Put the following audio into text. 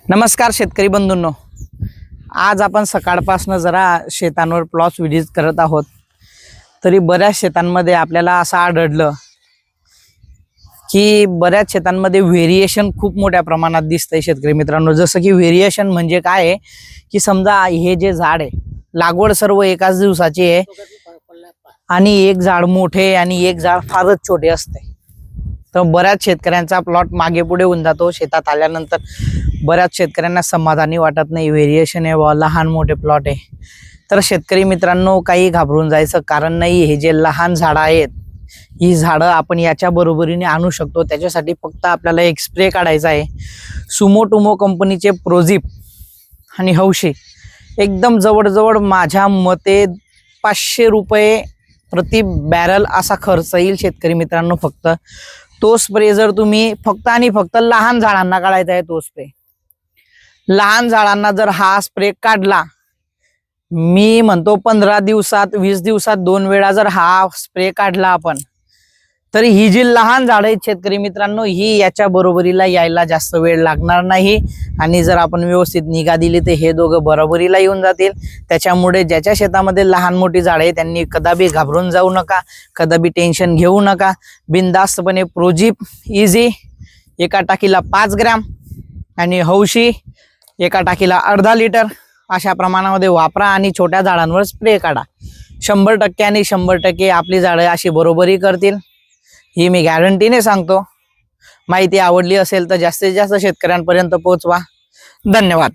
नमस्कार शेतकरी बंधूंनो, आज आपण सकाळपासून जरा शेतांवर प्लॉट्स व्हिजिट करत आहोत. तरी बऱ्याच शेतांमध्ये आपल्याला असं आढळलं की बऱ्याच शेतांमध्ये व्हेरिएशन खूप मोठ्या प्रमाणात दिसतंय. शेतकरी मित्रांनो, जसं की व्हेरिएशन म्हणजे काय आहे की समजा हे जे झाड आहे, लागवड सर्व एकाच दिवसाची आहे आणि एक झाड मोठे आणि एक झाड फारच छोटे असते. तर बऱ्याच शेतकऱ्यांचा प्लॉट मागे पुढे होऊन जातो. शेतात आल्यानंतर बऱ्याच शेतकऱ्यांना समाधानी वाटत नाही. व्हेरिएशन आहे व लहान मोठे प्लॉट आहे. तर शेतकरी मित्रांनो, काही घाबरून जायचं कारण नाही. हे जे लहान झाडं आहेत, ही झाडं आपण याच्या बरोबरीने आणू शकतो. त्याच्यासाठी फक्त आपल्याला एक स्प्रे काढायचा आहे. सुमोटुमो कंपनीचे प्रोझिप आणि हौशी एकदम जवळजवळ माझ्या मते 500 रुपये प्रति बॅरल असा खर्च येईल. शेतकरी मित्रांनो, फक्त तो स्प्रे जर तुम्ही फक्त आणि फक्त लहान झाडांना काढायचा आहे. तो स्प्रे लहान झाडांना जर हा स्प्रे काढला, मी म्हणतो 15 दिवसात 20 दिवसात 2 वेळा जर हा स्प्रे काढला आपण, तरी ही जी लहान झाडं आहेत शेतकरी मित्रांनो, ही याच्या बरोबरीला यायला जास्त वेळ लागणार नाही. आणि जर आपण व्यवस्थित निगा दिली तर हे दोघं बरोबरीला येऊन जातील. त्याच्यामुळे ज्याच्या शेतामध्ये लहान मोठी झाडं आहे त्यांनी कदापि घाबरून जाऊ नका, कदापि टेन्शन घेऊ नका. बिनधास्तपणे प्रोझिप इझी एका टाकीला 5 ग्रॅम आणि हौशी एका टाकीला अर्धा लिटर अशा प्रमाणामध्ये वापरा आणि छोट्या झाडांवर स्प्रे काढा. 100% आणि 100% आपली झाडं अशी बरोबरी करतील, ही मी गॅरंटीने सांगतो. माहिती आवडली असेल तर जास्तीत जास्त शेतकऱ्यांपर्यंत पोहोचवा. धन्यवाद.